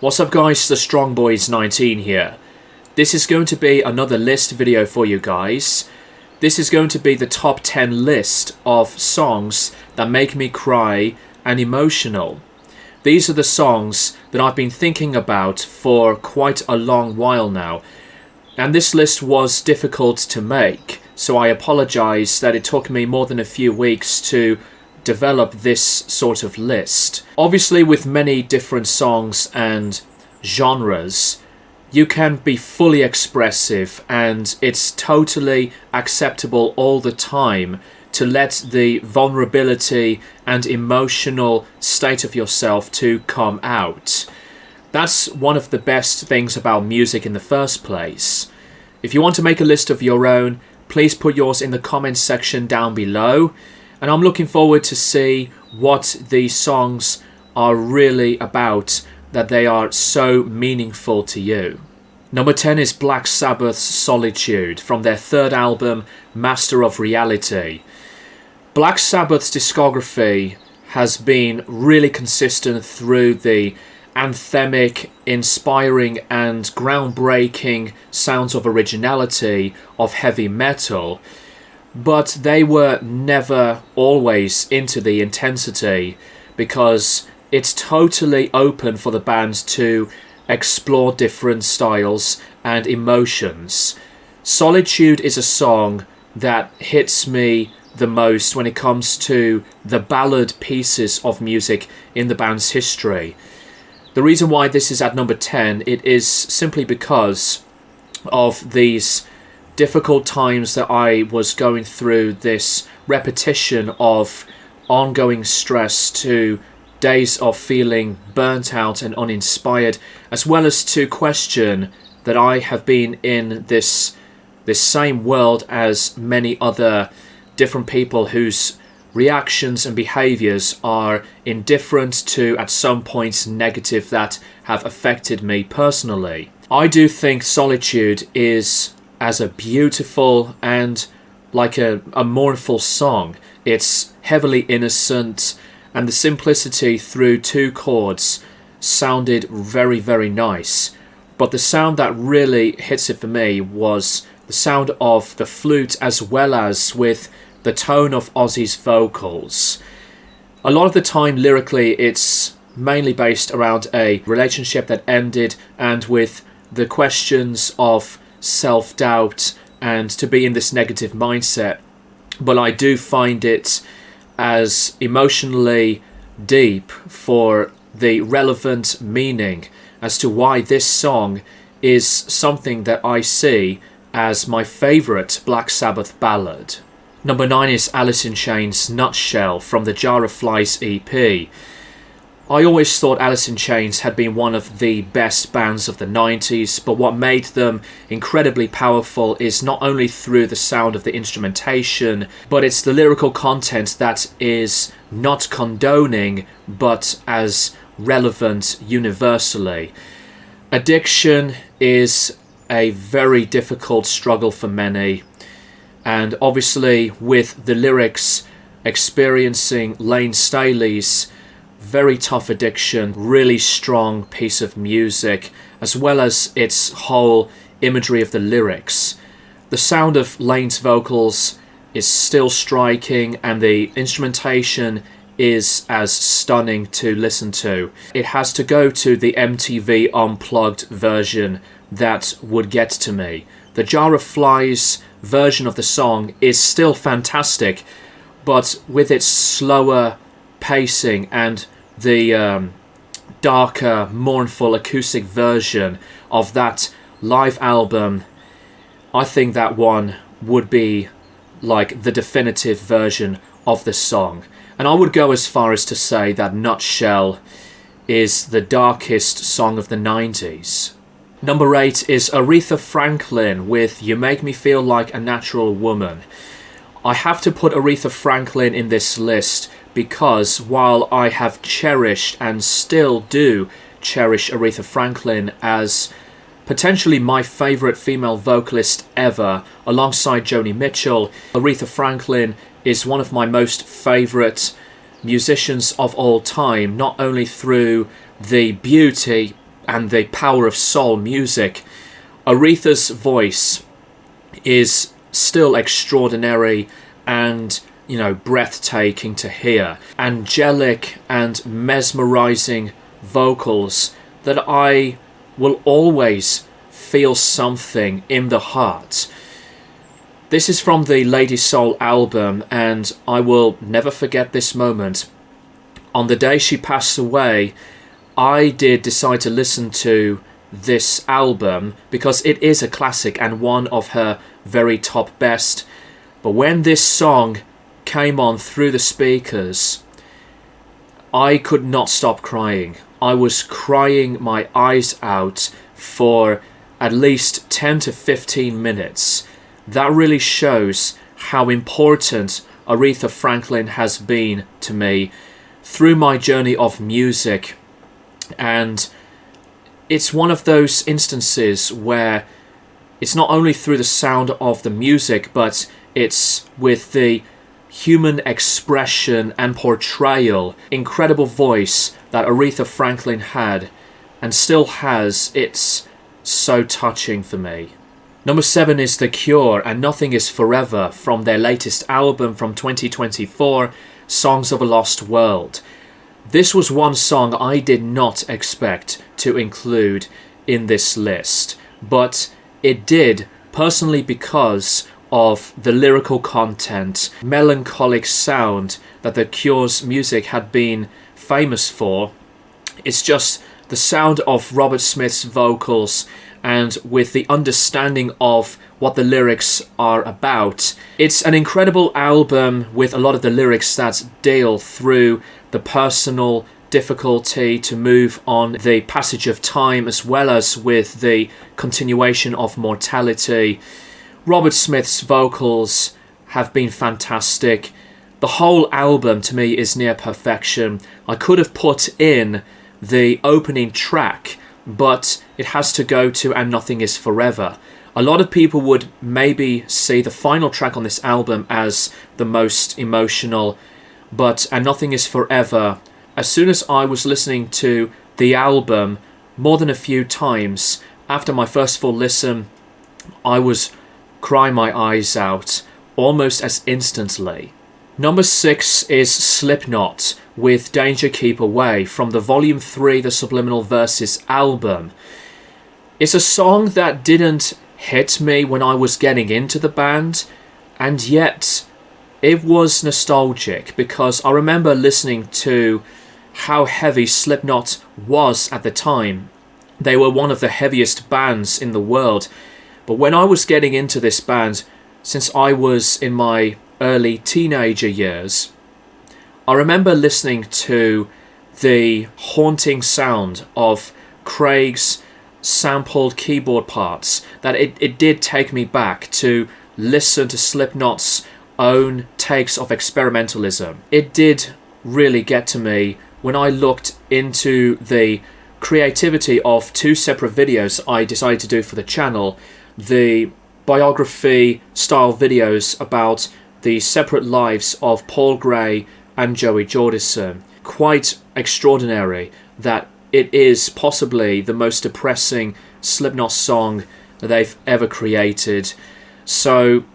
What's up guys, the Strong Boys 19 here. This is going to be another list video for you guys. This is going to be the top 10 list of songs that make me cry and emotional. These are the songs that I've been thinking about for quite a long while now. And this list was difficult to make, so I apologize that it took me more than a few weeks to develop this sort of list. Obviously, with many different songs and genres, you can be fully expressive and it's totally acceptable all the time to let the vulnerability and emotional state of yourself to come out. That's one of the best things about music in the first place. If you want to make a list of your own, please put yours in the comments section down below. And I'm looking forward to see what these songs are really about, that they are so meaningful to you. Number 10 is Black Sabbath's Solitude from their third album, Master of Reality. Black Sabbath's discography has been really consistent through the anthemic, inspiring and groundbreaking sounds of originality of heavy metal. But they were never always into the intensity because it's totally open for the band to explore different styles and emotions. Solitude is a song that hits me the most when it comes to the ballad pieces of music in the band's history. The reason why this is at number 10, it is simply because of these difficult times that I was going through, this repetition of ongoing stress to days of feeling burnt out and uninspired, as well as to question that I have been in this same world as many other different people whose reactions and behaviors are indifferent to, at some points, negative, that have affected me personally. I do think Solitude is as a beautiful and like a mournful song. It's heavily innocent, and the simplicity through two chords sounded very, very nice. But the sound that really hits it for me was the sound of the flute, as well as with the tone of Ozzy's vocals. A lot of the time lyrically it's mainly based around a relationship that ended, and with the questions of self-doubt and to be in this negative mindset. But I do find it as emotionally deep for the relevant meaning as to why this song is something that I see as my favourite Black Sabbath ballad. Number 9 is Alice in Chains' Nutshell from the Jar of Flies EP. I always thought Alice in Chains had been one of the best bands of the 90s, but what made them incredibly powerful is not only through the sound of the instrumentation, but it's the lyrical content that is not condoning, but as relevant universally. Addiction is a very difficult struggle for many, and obviously with the lyrics experiencing Lane Staley's very tough addiction, really strong piece of music, as well as its whole imagery of the lyrics. The sound of Lane's vocals is still striking, and the instrumentation is as stunning to listen to. It has to go to the MTV Unplugged version that would get to me. The Jar of Flies version of the song is still fantastic, but with its slower pacing and the darker, mournful acoustic version of that live album, I think that one would be like the definitive version of the song. And I would go as far as to say that Nutshell is the darkest song of the 90s. Number 8 is Aretha Franklin with You Make Me Feel Like a Natural Woman. I have to put Aretha Franklin in this list because while I have cherished and still do cherish Aretha Franklin as potentially my favourite female vocalist ever, alongside Joni Mitchell, Aretha Franklin is one of my most favourite musicians of all time, not only through the beauty and the power of soul music, Aretha's voice is still extraordinary and, breathtaking to hear. Angelic and mesmerizing vocals that I will always feel something in the heart. This is from the Lady Soul album, and I will never forget this moment. On the day she passed away, I did decide to listen to this album because it is a classic and one of her very top best. But when this song came on through the speakers, I could not stop crying. I was crying my eyes out for at least 10 to 15 minutes. That really shows how important Aretha Franklin has been to me through my journey of music. And it's one of those instances where it's not only through the sound of the music, but it's with the human expression and portrayal, incredible voice that Aretha Franklin had and still has. It's so touching for me. Number 7 is The Cure and Nothing Is Forever from their latest album from 2024, Songs of a Lost World. This was one song I did not expect to include in this list, but it did, personally, because of the lyrical content, melancholic sound that The Cure's music had been famous for. It's just the sound of Robert Smith's vocals, and with the understanding of what the lyrics are about. It's an incredible album with a lot of the lyrics that deal through the personal difficulty to move on the passage of time, as well as with the continuation of mortality. Robert Smith's vocals have been fantastic. The whole album to me is near perfection. I could have put in the opening track, but it has to go to And Nothing Is Forever. A lot of people would maybe see the final track on this album as the most emotional, but And Nothing Is Forever, as soon as I was listening to the album more than a few times, after my first full listen, I was crying my eyes out almost as instantly. Number 6 is Slipknot with Danger Keep Away from the Volume 3 The Subliminal Verses album. It's a song that didn't hit me when I was getting into the band, and yet it was nostalgic because I remember listening to how heavy Slipknot was at the time. They were one of the heaviest bands in the world, but when I was getting into this band, since I was in my early teenager years, I remember listening to the haunting sound of Craig's sampled keyboard parts, that it did take me back to listen to Slipknot's own takes of experimentalism. It did really get to me when I looked into the creativity of 2 separate videos I decided to do for the channel, the biography style videos about the separate lives of Paul Gray and Joey Jordison. Quite extraordinary that it is possibly the most depressing Slipknot song that they've ever created. So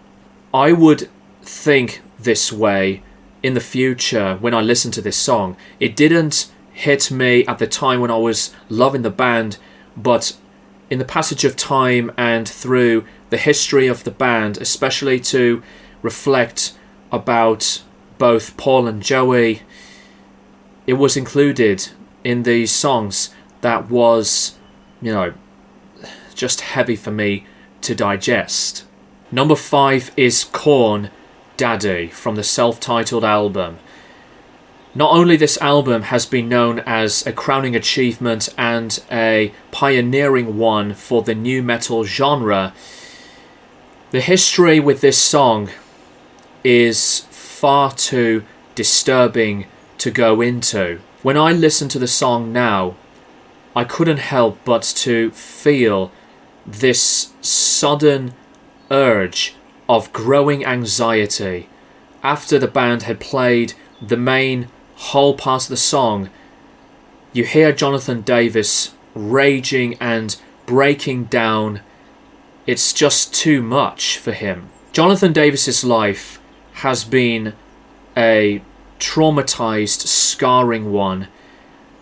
I would think this way in the future when I listen to this song. It didn't hit me at the time when I was loving the band, but in the passage of time and through the history of the band, especially to reflect about both Paul and Joey, it was included in these songs that was, just heavy for me to digest. Number 5 is Korn, Daddy from the self-titled album. Not only this album has been known as a crowning achievement and a pioneering one for the nu metal genre, the history with this song is far too disturbing to go into. When I listen to the song now, I couldn't help but to feel this sudden urge of growing anxiety. After the band had played the main whole part of the song, you hear Jonathan Davis raging and breaking down. It's just too much for him. Jonathan Davis's life has been a traumatized, scarring one.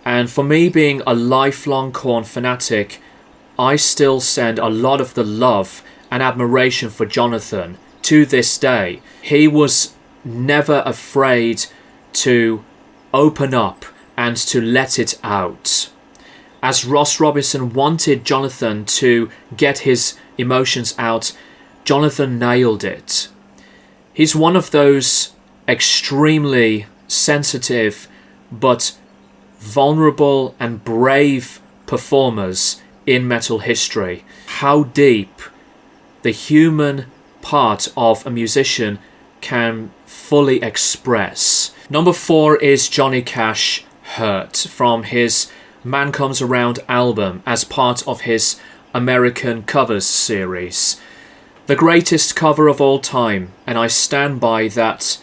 And for me, being a lifelong Korn fanatic, I still send a lot of the love and admiration for Jonathan to this day. He was never afraid to open up and to let it out. As Ross Robinson wanted Jonathan to get his emotions out, Jonathan nailed it. He's one of those extremely sensitive but vulnerable and brave performers in metal history. How deep the human part of a musician can fully express. Number 4 is Johnny Cash, Hurt, from his Man Comes Around album as part of his American Covers series. The greatest cover of all time, and I stand by that.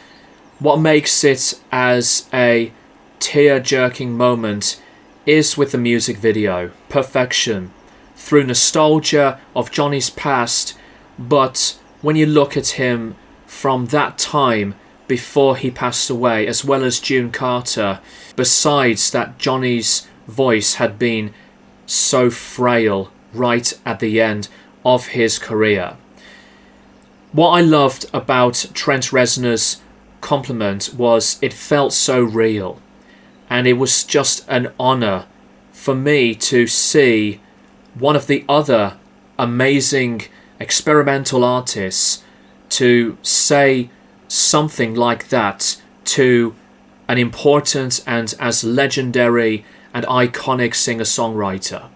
What makes it as a tear-jerking moment is with the music video. Perfection. Through nostalgia of Johnny's past, but when you look at him from that time before he passed away, as well as June Carter, besides that Johnny's voice had been so frail right at the end of his career. What I loved about Trent Reznor's compliment was it felt so real, and it was just an honor for me to see one of the other amazing experimental artists to say something like that to an important and as legendary and iconic singer-songwriter.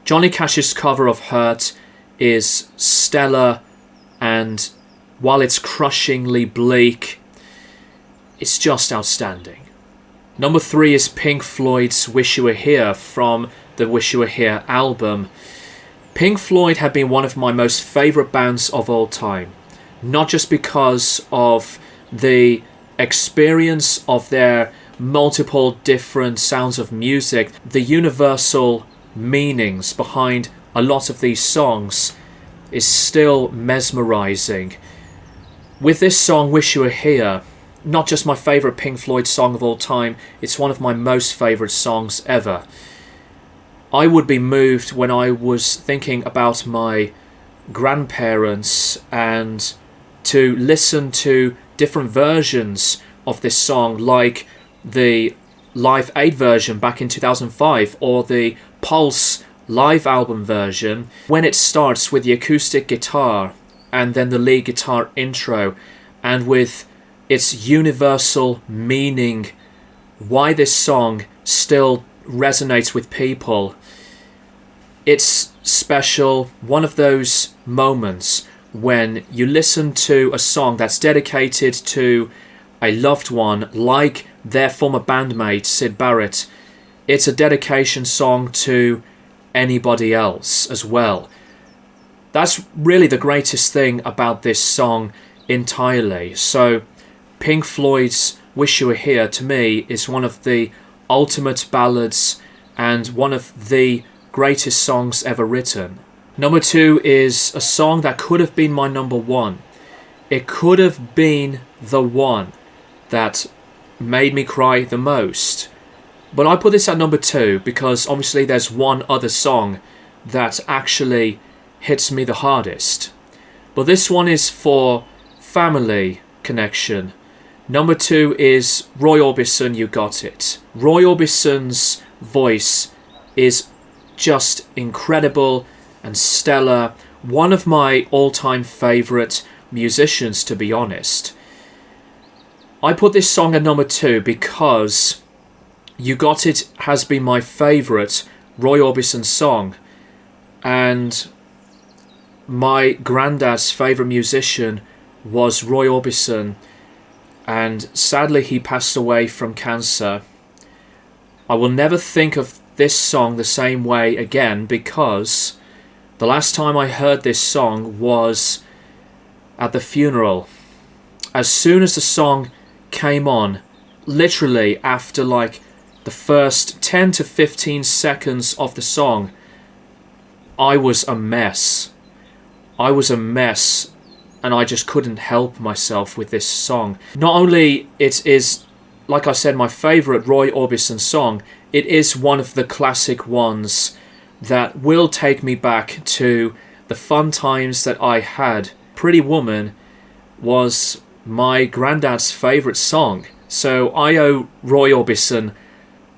Johnny Cash's cover of Hurt is stellar, and while it's crushingly bleak, it's just outstanding. Number 3 is Pink Floyd's Wish You Were Here from the Wish You Were Here album. Pink Floyd have been one of my most favourite bands of all time, not just because of the experience of their multiple different sounds of music, the universal meanings behind a lot of these songs is still mesmerising. With this song, Wish You Were Here, not just my favourite Pink Floyd song of all time, it's one of my most favourite songs ever. I would be moved when I was thinking about my grandparents and to listen to different versions of this song, like the Live 8 version back in 2005 or the Pulse live album version, when it starts with the acoustic guitar and then the lead guitar intro, and with its universal meaning, why this song still resonates with people. It's special, one of those moments when you listen to a song that's dedicated to a loved one, like their former bandmate Syd Barrett. It's a dedication song to anybody else as well. That's really the greatest thing about this song entirely. So Pink Floyd's Wish You Were Here, to me, is one of the ultimate ballads and one of the greatest songs ever written. Number 2 is a song that could have been my number 1. It could have been the one that made me cry the most. But I put this at number 2 because obviously there's one other song that actually hits me the hardest. But this one is for family connection. Number 2 is Roy Orbison, You Got It. Roy Orbison's voice is just incredible and stellar. One of my all-time favourite musicians, to be honest. I put this song at number 2 because You Got It has been my favourite Roy Orbison song, and my granddad's favourite musician was Roy Orbison, and sadly he passed away from cancer. I will never think of this song the same way again, because the last time I heard this song was at the funeral. As soon as the song came on, literally after like the first 10 to 15 seconds of the song, I was a mess. I was a mess, and I just couldn't help myself with this song. Not only it is, like I said, my favourite Roy Orbison song, it is one of the classic ones that will take me back to the fun times that I had. Pretty Woman was my granddad's favourite song, so I owe Roy Orbison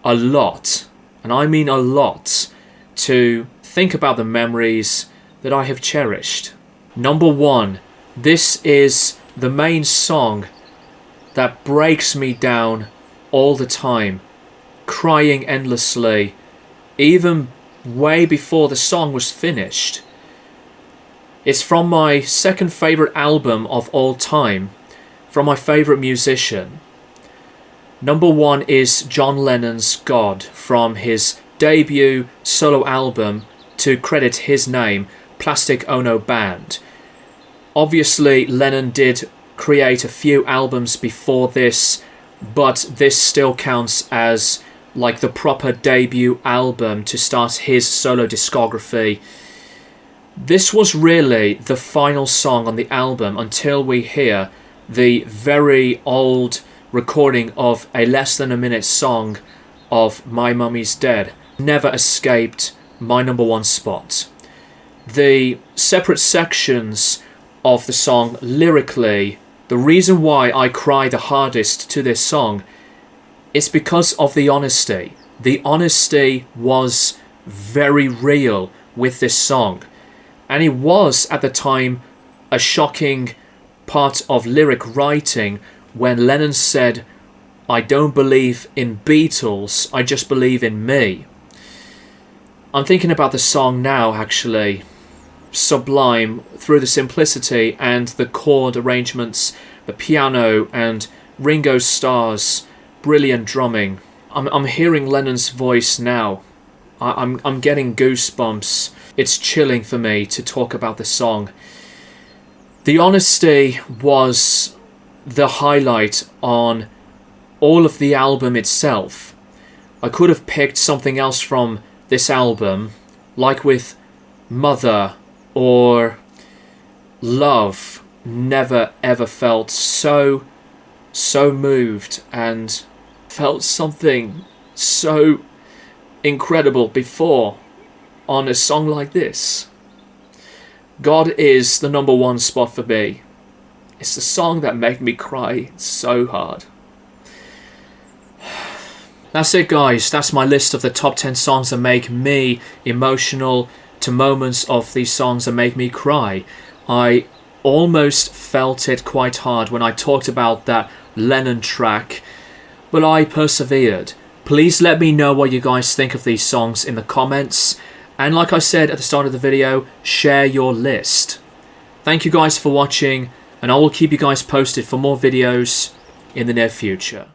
a lot, and I mean a lot, to think about the memories that I have cherished. Number 1, this is the main song that breaks me down all the time, crying endlessly, even way before the song was finished. It's from my second favourite album of all time, from my favourite musician. Number 1 is John Lennon's God, from his debut solo album, to credit his name, Plastic Ono Band. Obviously, Lennon did create a few albums before this, but this still counts as like the proper debut album to start his solo discography. This was really the final song on the album until we hear the very old recording of a less than a minute song of My Mummy's Dead. Never escaped my number 1 spot. The separate sections of the song lyrically, the reason why I cry the hardest to this song is because of the honesty. The honesty was very real with this song, and it was at the time a shocking part of lyric writing when Lennon said, "I don't believe in Beatles, I just believe in me." I'm thinking about the song now, actually. Sublime through the simplicity and the chord arrangements, the piano and Ringo Starr's brilliant drumming. I'm hearing Lennon's voice now. I'm getting goosebumps. It's chilling for me to talk about the song. The honesty was the highlight on all of the album itself. I could have picked something else from this album, like with Mother or Love. Never ever felt so moved and felt something so incredible before on a song like this. God is the number 1 spot for me. It's the song that made me cry so hard. That's it, guys. That's my list of the top 10 songs that make me emotional, to moments of these songs that make me cry. I almost felt it quite hard when I talked about that Lennon track, but I persevered. Please let me know what you guys think of these songs in the comments, and like I said at the start of the video, share your list. Thank you guys for watching, and I will keep you guys posted for more videos in the near future.